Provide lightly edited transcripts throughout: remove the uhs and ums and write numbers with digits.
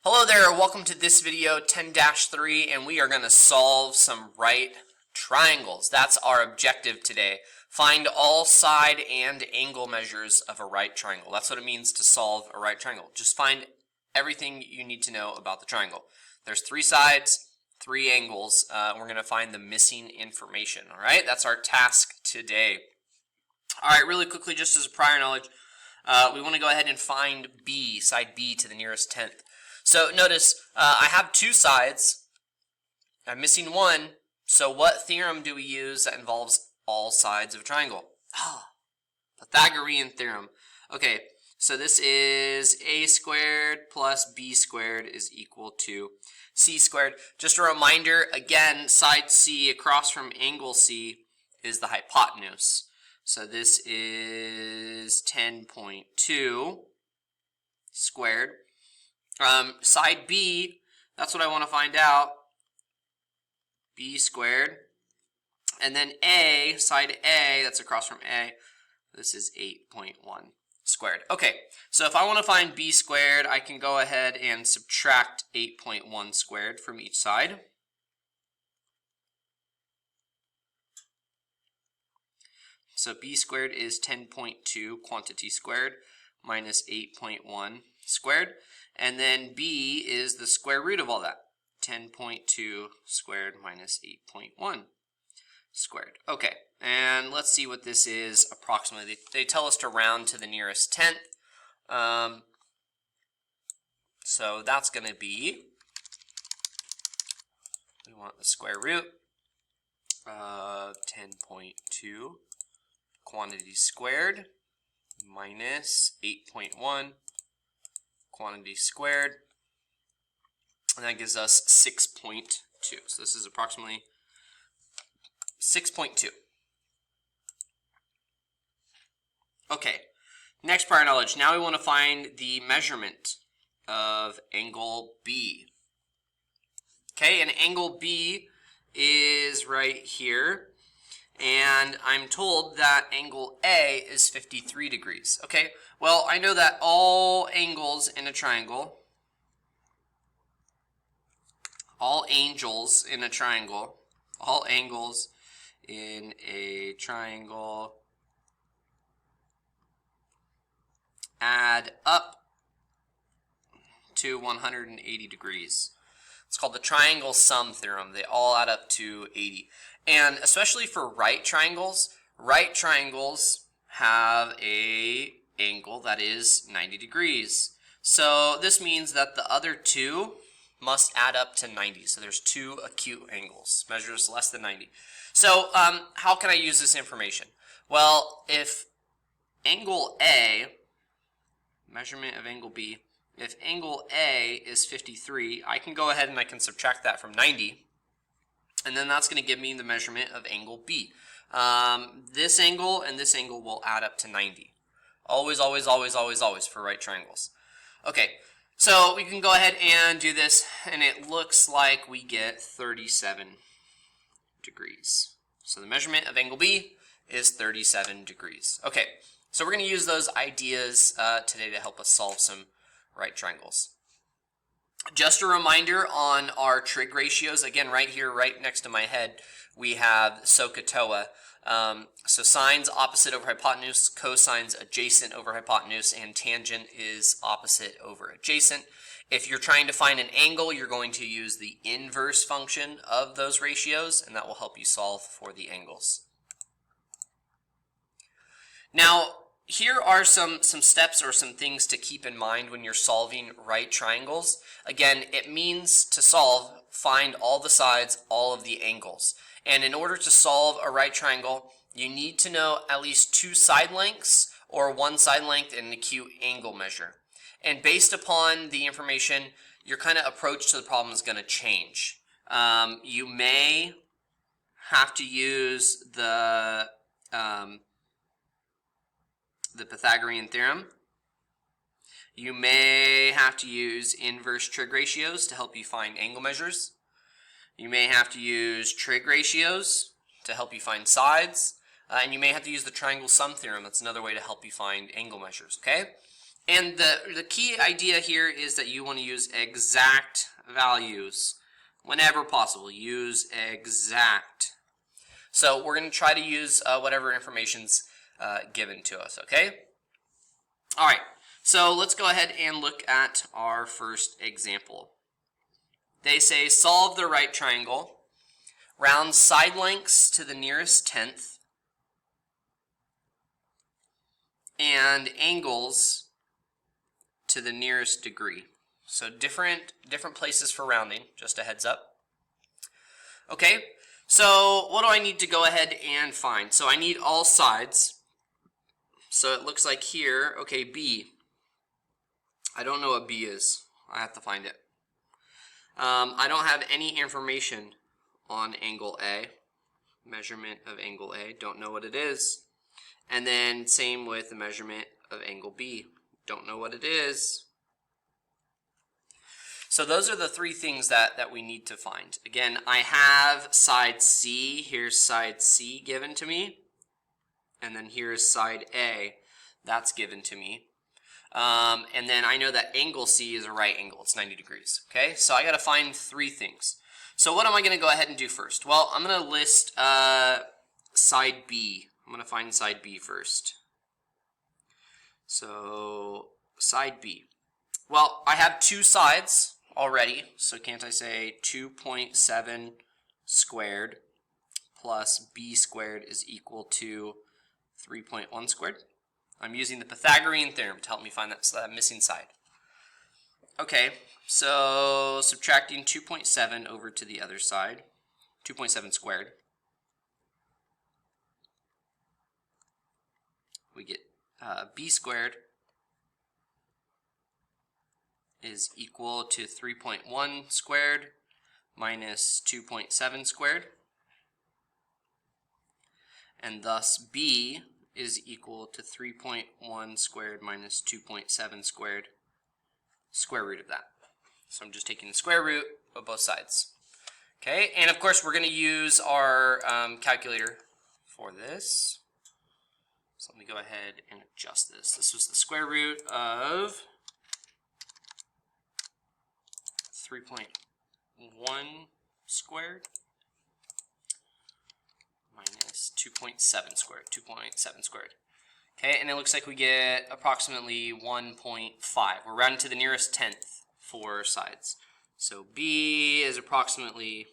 Hello there, welcome to this video 10-3, and we are going to solve some right triangles. That's our objective today. Find all side and angle measures of a right triangle. That's what it means to solve a right triangle. Just find everything you need to know about the triangle. There's 3 sides, 3 angles. We're going to find the missing information. All right, that's our task today. All right, really quickly, just as a prior knowledge, we want to go ahead and find B, side B to the nearest tenth. So notice I have 2 sides. I'm missing 1. So what theorem do we use that involves all sides of a triangle? Pythagorean theorem. Okay, so this is a squared plus b squared is equal to c squared. Just a reminder, again, side C across from angle C is the hypotenuse. So this is 10.2 squared. Side B, that's what I want to find out, b squared. And then A, side A, that's across from A, this is 8.1 squared. Okay, so if I want to find b squared, I can go ahead and subtract 8.1 squared from each side. So b squared is 10.2 quantity squared minus 8.1 squared. And then b is the square root of all that. 10.2 squared minus 8.1 squared. Okay, and let's see what this is approximately. They tell us to round to the nearest tenth. So that's going to be, we want the square root of 10.2 quantity squared minus 8.1 quantity squared, and that gives us 6.2. So this is approximately 6.2. Okay, next prior knowledge. Now we want to find the measurement of angle B. Okay, and angle B is right here. And I'm told that angle A is 53 degrees. Okay, well, I know that all angles in a triangle, all angles in a triangle add up to 180 degrees. It's called the triangle sum theorem. They all add up to 80. And especially for right triangles have a angle that is 90 degrees. So this means that the other 2 must add up to 90. So there's 2 acute angles, measures less than 90. So how can I use this information? Well, if angle A, measurement of angle B, if angle A is 53, I can go ahead and I can subtract that from 90. And then that's going to give me the measurement of angle B. This angle and this angle will add up to 90. Always, always, always, always, always for right triangles. Okay, so we can go ahead and do this, and it looks like we get 37 degrees. So the measurement of angle B is 37 degrees. Okay, so we're going to use those ideas today to help us solve some right triangles. Just a reminder on our trig ratios, again right here, right next to my head, we have SOHCAHTOA. So sines opposite over hypotenuse, cosines adjacent over hypotenuse, and tangent is opposite over adjacent. If you're trying to find an angle, you're going to use the inverse function of those ratios, and that will help you solve for the angles. Now, here are some steps or some things to keep in mind when you're solving right triangles. Again, it means to solve, find all the sides, all of the angles. And in order to solve a right triangle, you need to know at least 2 side lengths or 1 side length and an acute angle measure. And based upon the information, your kind of approach to the problem is going to change. You may have to use the Pythagorean theorem. You may have to use inverse trig ratios to help you find angle measures. You may have to use trig ratios to help you find sides. And you may have to use the triangle sum theorem. That's another way to help you find angle measures, okay? And the key idea here is that you want to use exact values. Whenever possible, use exact. So we're going to try to use whatever information's given to us, okay? All right, so let's go ahead and look at our first example. They say solve the right triangle, round side lengths to the nearest tenth, and angles to the nearest degree. So different places for rounding, just a heads up. Okay, so what do I need to go ahead and find? So I need all sides. So it looks like here, okay, B. I don't know what B is. I have to find it. I don't have any information on angle A. Measurement of angle A, don't know what it is. And then same with the measurement of angle B. Don't know what it is. So those are the three things that we need to find. Again, I have side C. Here's side C given to me. And then here's side A. That's given to me. And then I know that angle C is a right angle. It's 90 degrees. Okay, so I got to find three things. So what am I going to go ahead and do first? Well, I'm going to list side B. I'm going to find side B first. So side B. Well, I have two sides already, so can't I say 2.7 squared plus b squared is equal to 3.1 squared? I'm using the Pythagorean theorem to help me find that missing side. Okay, so subtracting 2.7 over to the other side, 2.7 squared, we get b squared is equal to 3.1 squared minus 2.7 squared, and thus b is equal to 3.1 squared minus 2.7 squared, square root of that. So I'm just taking the square root of both sides. Okay, and of course we're going to use our calculator for this. So let me go ahead and adjust this. This was the square root of 3.1 squared minus 2.7 squared, 2.7 squared. Okay, and it looks like we get approximately 1.5. We're rounding to the nearest tenth for sides. So B is approximately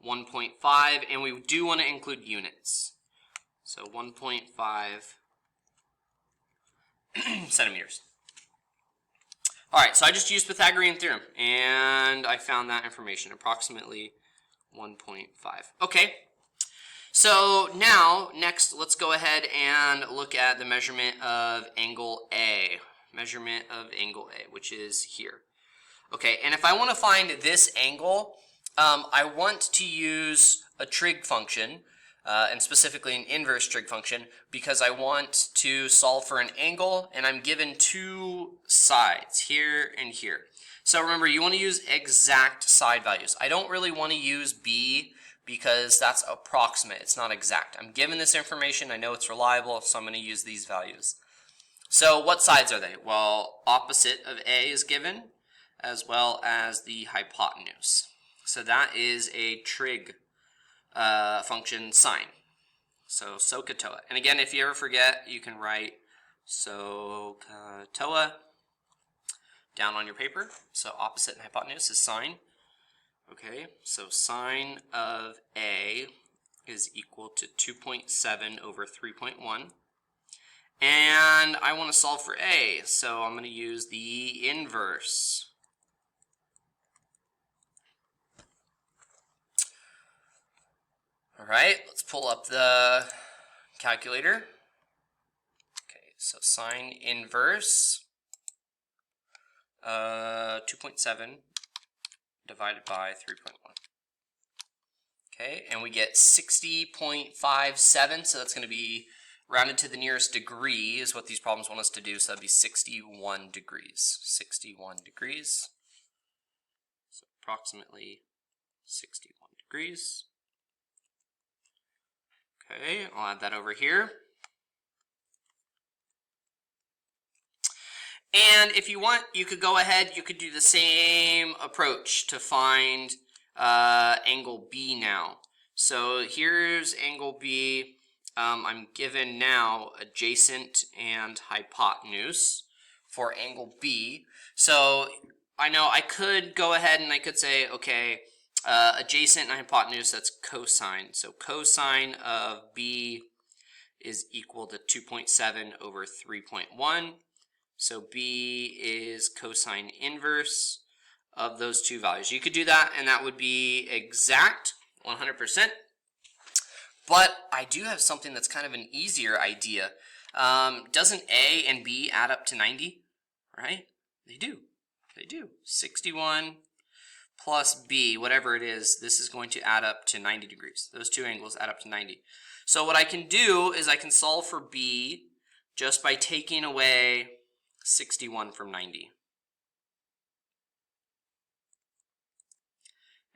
1.5, and we do want to include units. So 1.5 centimeters. All right, so I just used Pythagorean theorem, and I found that information, approximately 1.5. Okay, so now, next, let's go ahead and look at the measurement of angle A. Measurement of angle A, which is here. Okay, and if I want to find this angle, I want to use a trig function, and specifically an inverse trig function, because I want to solve for an angle, and I'm given two sides, here and here. So remember, you want to use exact side values. I don't really want to use B because that's approximate, it's not exact. I'm given this information, I know it's reliable, so I'm going to use these values. So what sides are they? Well, opposite of A is given, as well as the hypotenuse. So that is a trig function sine. So SOHCAHTOA. And again, if you ever forget, you can write SOHCAHTOA down on your paper. So opposite and hypotenuse is sine. Okay, so sine of A is equal to 2.7 over 3.1. And I want to solve for A, so I'm going to use the inverse. All right, let's pull up the calculator. Okay, so sine inverse 2.7 divided by 3.1. Okay, and we get 60.57, so that's going to be rounded to the nearest degree is what these problems want us to do, so that'd be 61 degrees. 61 degrees. So approximately 61 degrees. Okay, I'll add that over here. And if you want, you could go ahead, you could do the same approach to find angle B now. So here's angle B. I'm given now adjacent and hypotenuse for angle B. So I know I could go ahead and I could say, okay, adjacent and hypotenuse, that's cosine. So cosine of B is equal to 2.7 over 3.1. So B is cosine inverse of those two values. You could do that, and that would be exact, 100%. But I do have something that's kind of an easier idea. Doesn't A and B add up to 90? Right? They do. They do. 61 plus B, whatever it is, this is going to add up to 90 degrees. Those two angles add up to 90. So what I can do is I can solve for B just by taking away 61 from 90.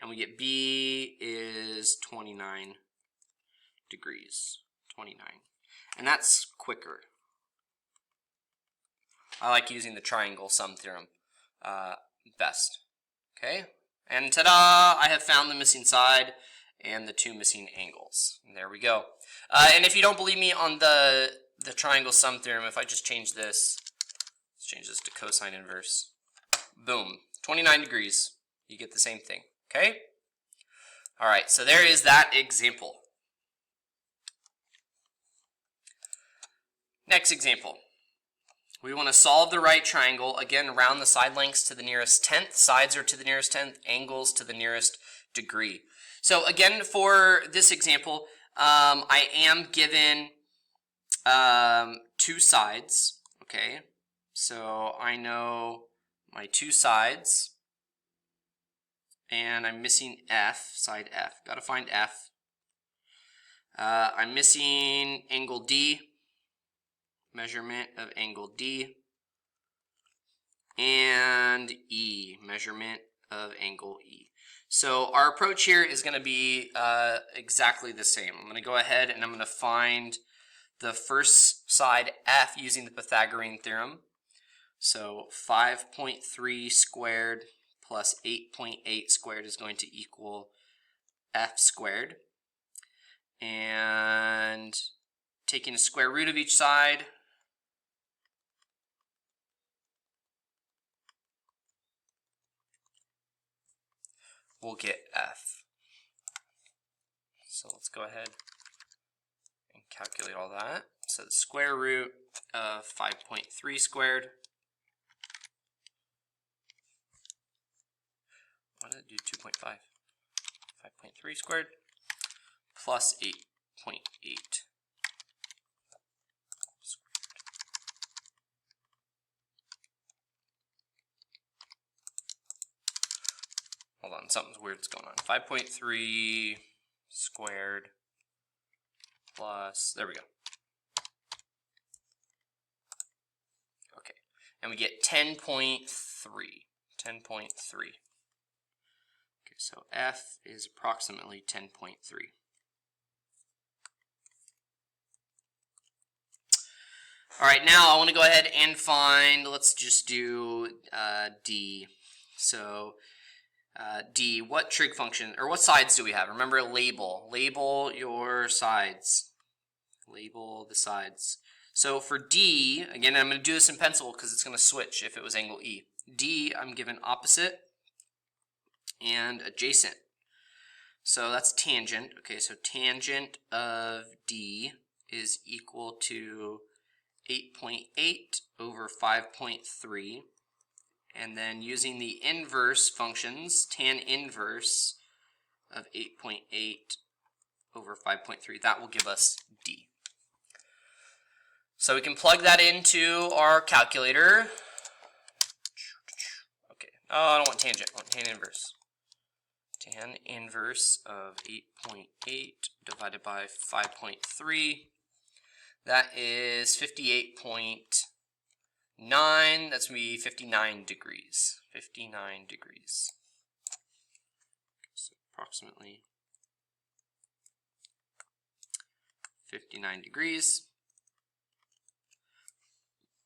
And we get B is 29 degrees. 29. And that's quicker. I like using the triangle sum theorem best. Okay? And ta-da! I have found the missing side and the two missing angles. And there we go. And if you don't believe me on the triangle sum theorem, if I just change this, let's change this to cosine inverse. Boom. 29 degrees. You get the same thing. Okay? Alright, so there is that example. Next example. We want to solve the right triangle. Again, round the side lengths to the nearest tenth. Sides are to the nearest tenth. Angles to the nearest degree. So again, for this example, I am given two sides. Okay, so I know my two sides, and I'm missing F, side F. Got to find F. I'm missing angle D. Measurement of angle D, and E, measurement of angle E. So our approach here is going to be exactly the same. I'm going to go ahead and I'm going to find the first side F using the Pythagorean theorem. So 5.3 squared plus 8.8 squared is going to equal F squared. And taking a square root of each side, we'll get F. So let's go ahead and calculate all that. So the square root of 5.3 squared. Why did it do 2.5? 5.3 squared plus 8.8. Hold on, something's weird's going on. 5.3 squared plus, there we go. Okay, and we get 10.3. 10.3. Okay, so F is approximately 10.3. All right, now I want to go ahead and find, let's just do D. So D, what trig function, or what sides do we have? Remember, label. Label your sides. Label the sides. So for D, again, I'm going to do this in pencil because it's going to switch if it was angle E. D, I'm given opposite and adjacent. So that's tangent. Okay, so tangent of D is equal to 8.8 over 5.3. And then using the inverse functions, tan inverse of 8.8 over 5.3, that will give us D. So we can plug that into our calculator. Okay, oh, I don't want tangent, I want tan inverse. Tan inverse of 8.8 divided by 5.3, that is 58.9, that's going to be 59 degrees. 59 degrees. So approximately 59 degrees.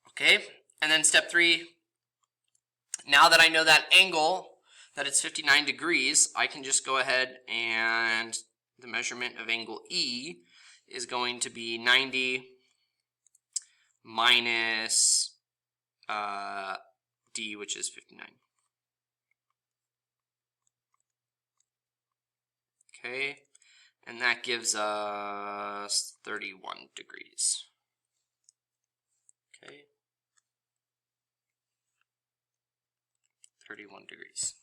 Okay, And then step 3, now that I know that angle, that it's 59 degrees, I can just go ahead and the measurement of angle E is going to be 90 minus D, which is 59. Okay, and that gives us 31 degrees. Okay, 31 degrees.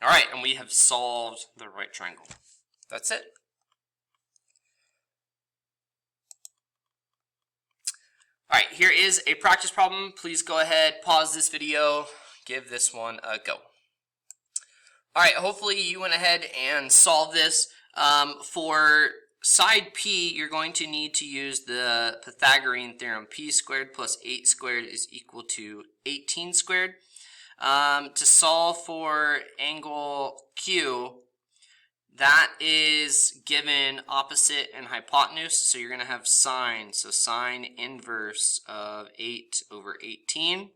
All right, and we have solved the right triangle. That's it. All right, here is a practice problem. Please go ahead, pause this video, give this one a go. All right, hopefully you went ahead and solved this. For side P, you're going to need to use the Pythagorean theorem. P squared plus 8 squared is equal to 18 squared. To solve for angle Q, that is given opposite and hypotenuse, so you're going to have sine. So sine inverse of 8 over 18.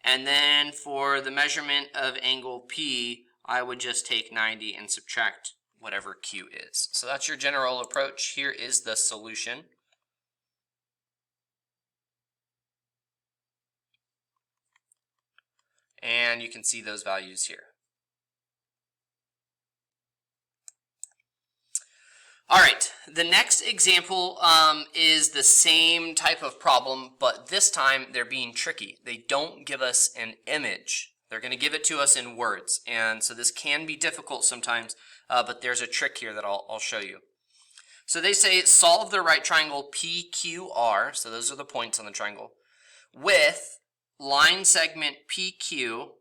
And then for the measurement of angle P, I would just take 90 and subtract whatever Q is. So that's your general approach. Here is the solution. And you can see those values here. All right, the next example is the same type of problem, but this time they're being tricky. They don't give us an image. They're going to give it to us in words, and so this can be difficult sometimes, but there's a trick here that I'll show you. So they say solve the right triangle PQR, so those are the points on the triangle, with line segment PQ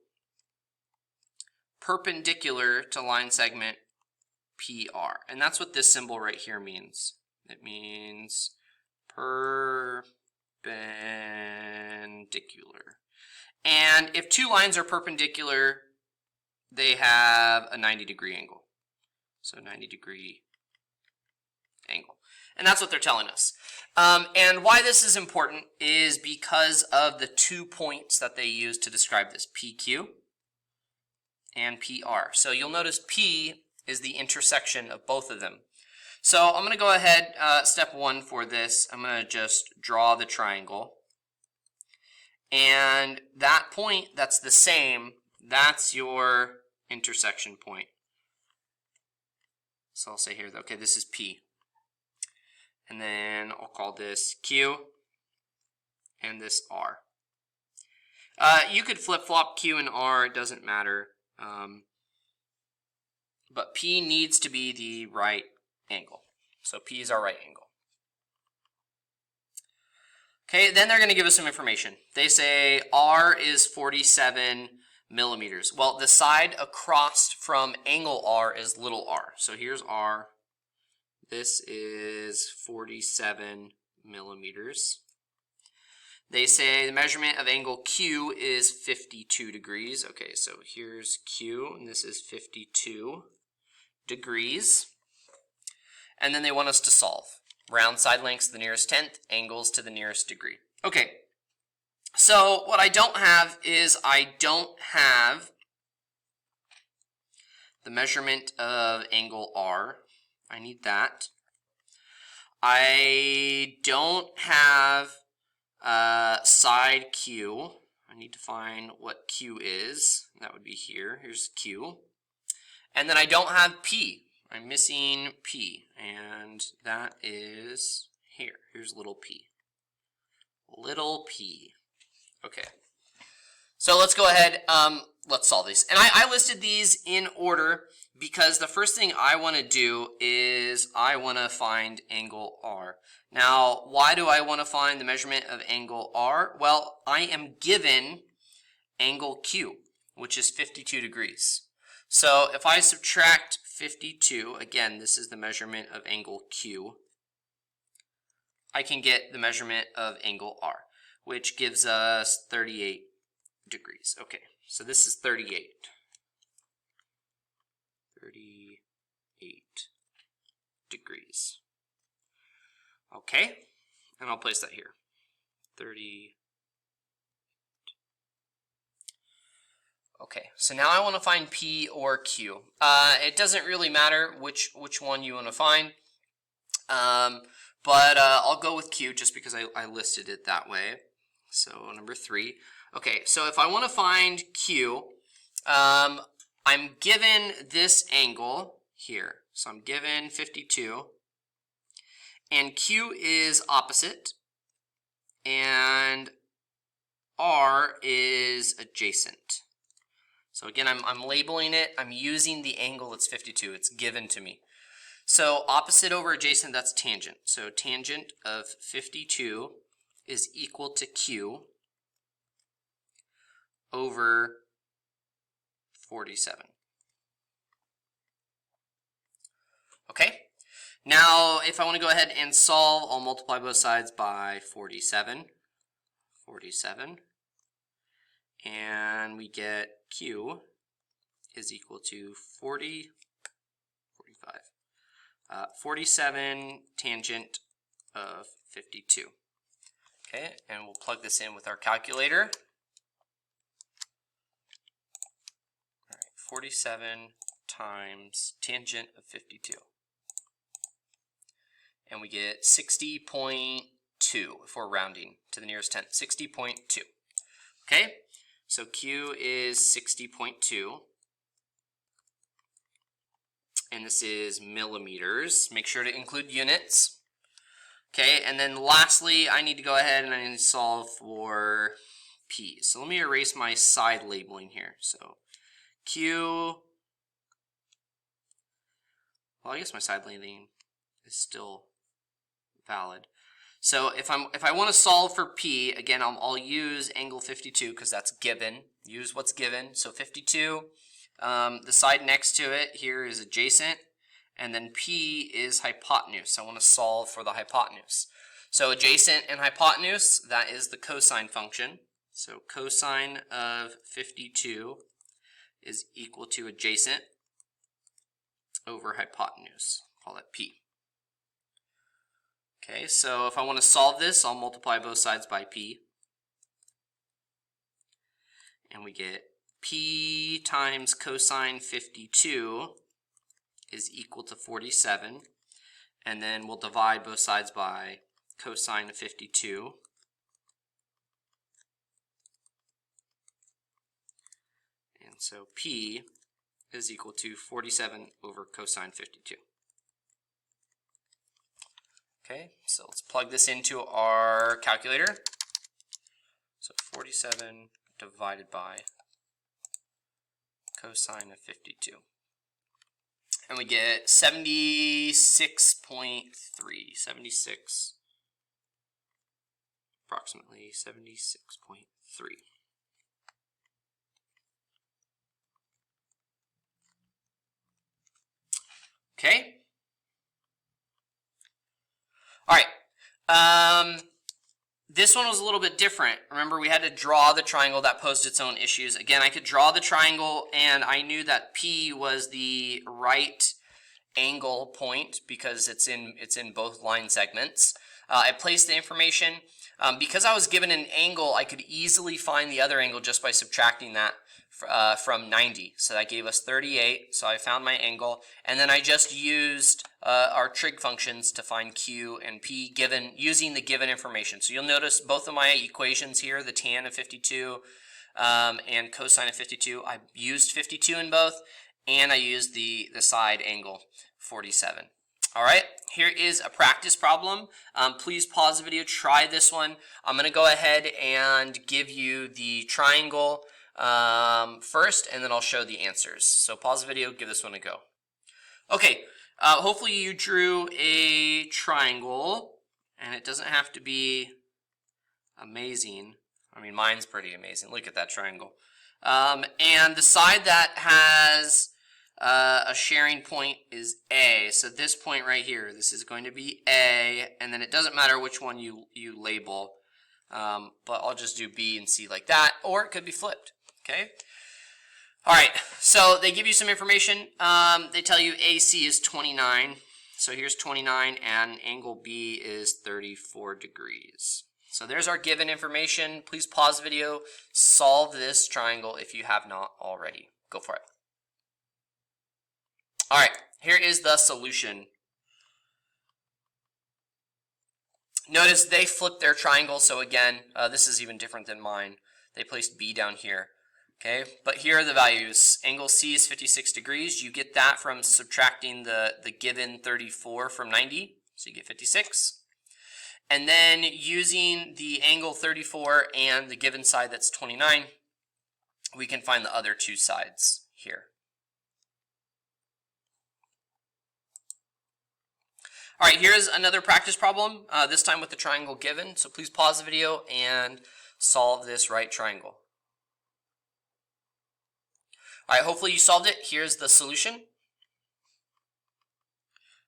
perpendicular to line segment PR. And that's what this symbol right here means. It means perpendicular. And if two lines are perpendicular, they have a 90-degree angle. So 90-degree angle. And that's what they're telling us. And why this is important is because of the 2 points that they use to describe this, PQ and PR. So you'll notice P is the intersection of both of them. So I'm going to go ahead, step 1 for this, I'm going to just draw the triangle. And that point that's the same, that's your intersection point. So I'll say here, okay, this is P. And then I'll call this Q, and this R. You could flip-flop Q and R, it doesn't matter. But P needs to be the right angle. So P is our right angle. Okay, then they're going to give us some information. They say R is 47 millimeters. Well, the side across from angle R is little r. So here's R. This is 47 millimeters. They say the measurement of angle Q is 52 degrees. Okay, so here's Q, and this is 52 degrees. And then they want us to solve. Round side lengths to the nearest tenth, angles to the nearest degree. Okay, so what I don't have is I don't have the measurement of angle R. I need that. I don't have side Q. I need to find what Q is. That would be here. Here's Q. And then I don't have P. I'm missing P, and that is here. Here's little p. Little p. Okay. So let's go ahead, let's solve these. And I listed these in order because the first thing I want to do is I want to find angle R. Now, why do I want to find the measurement of angle R? Well, I am given angle Q, which is 52 degrees. So if I subtract 52, again, this is the measurement of angle Q, I can get the measurement of angle R, which gives us 38 degrees. Okay, so this is 38. 38 degrees. Okay, and I'll place that here. 38 Okay, so now I want to find P or Q. It doesn't really matter which one you want to find, but I'll go with Q just because I listed it that way. So number 3. Okay, so if I want to find Q, I'm given this angle here. So I'm given 52, and Q is opposite, and R is adjacent. So again, I'm labeling it. I'm using the angle that's 52. It's given to me. So opposite over adjacent, that's tangent. So tangent of 52 is equal to Q over 47. Okay? Now, if I want to go ahead and solve, I'll multiply both sides by 47. 47. And we get Q is equal to 45. 47 tangent of 52. Okay, and we'll plug this in with our calculator. All right, 47 times tangent of 52. And we get 60.2 if we're rounding to the nearest tenth. 60.2. Okay, so Q is 60.2. And this is millimeters. Make sure to include units. Okay, and then lastly, I need to go ahead and I need to solve for P. So let me erase my side labeling here. So Q, well, I guess my side labeling is still valid. So if I want to solve for P, again, I'll use angle 52 because that's given. Use what's given. So 52. The side next to it here is adjacent, and then P is hypotenuse. I want to solve for the hypotenuse. So adjacent and hypotenuse, that is the cosine function. So cosine of 52 is equal to adjacent over hypotenuse. Call that P. Okay, so if I want to solve this, I'll multiply both sides by P. And we get P times cosine 52 is equal to 47. And then we'll divide both sides by cosine of 52. And so P is equal to 47 over cosine 52. Okay, so let's plug this into our calculator. So 47 divided by cosine of 52. And we get 76.3, 76, approximately 76.3. Okay. All right. This one was a little bit different. Remember, we had to draw the triangle. That posed its own issues. Again, I could draw the triangle, and I knew that P was the right angle point because it's in both line segments. I placed the information. Because I was given an angle, I could easily find the other angle just by subtracting that from 90. So that gave us 38. So I found my angle, and then I just used our trig functions to find Q and P using the given information. So you'll notice both of my equations here, the tan of 52 and cosine of 52, I used 52 in both, and I used the side angle 47. All right, here is a practice problem. Please pause the video, try this one. I'm going to go ahead and give you the triangle first, and then I'll show the answers. So pause the video, give this one a go. Okay, hopefully you drew a triangle, and it doesn't have to be amazing. I mean, mine's pretty amazing. Look at that triangle. And the side that has a sharing point is A. So this point right here, this is going to be A, and then it doesn't matter which one you label, but I'll just do B and C like that, or it could be flipped. Okay. All right. So they give you some information. They tell you AC is 29. So here's 29, and angle B is 34 degrees. So there's our given information. Please pause the video, solve this triangle if you have not already. Go for it. All right, here is the solution. Notice they flipped their triangle, so again, this is even different than mine. They placed B down here. Okay, but here are the values. Angle C is 56 degrees. You get that from subtracting the given 34 from 90, so you get 56. And then using the angle 34 and the given side that's 29, we can find the other two sides here. All right, here's another practice problem, this time with the triangle given. So please pause the video and solve this right triangle. All right, hopefully you solved it. Here's the solution.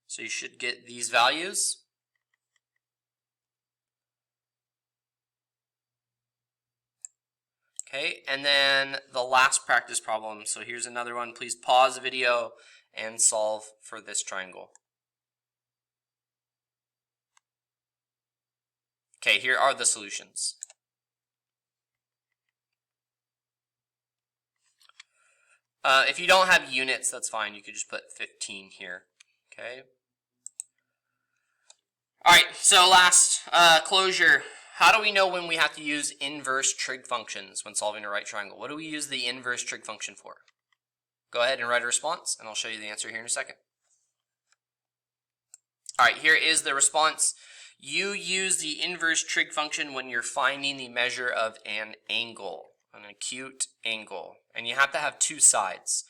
So you should get these values. Okay, and then the last practice problem. So here's another one. Please pause the video and solve for this triangle. Okay, here are the solutions. If you don't have units, that's fine. You could just put 15 here. Okay. All right, so last closure. How do we know when we have to use inverse trig functions when solving a right triangle? What do we use the inverse trig function for? Go ahead and write a response, and I'll show you the answer here in a second. All right, here is the response. You use the inverse trig function when you're finding the measure of an angle, an acute angle, and you have to have two sides.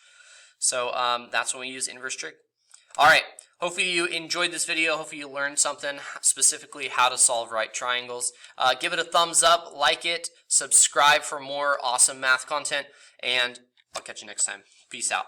So that's when we use inverse trig. All right, hopefully you enjoyed this video. Hopefully you learned something, specifically how to solve right triangles. Give it a thumbs up, like it, subscribe for more awesome math content, and I'll catch you next time. Peace out.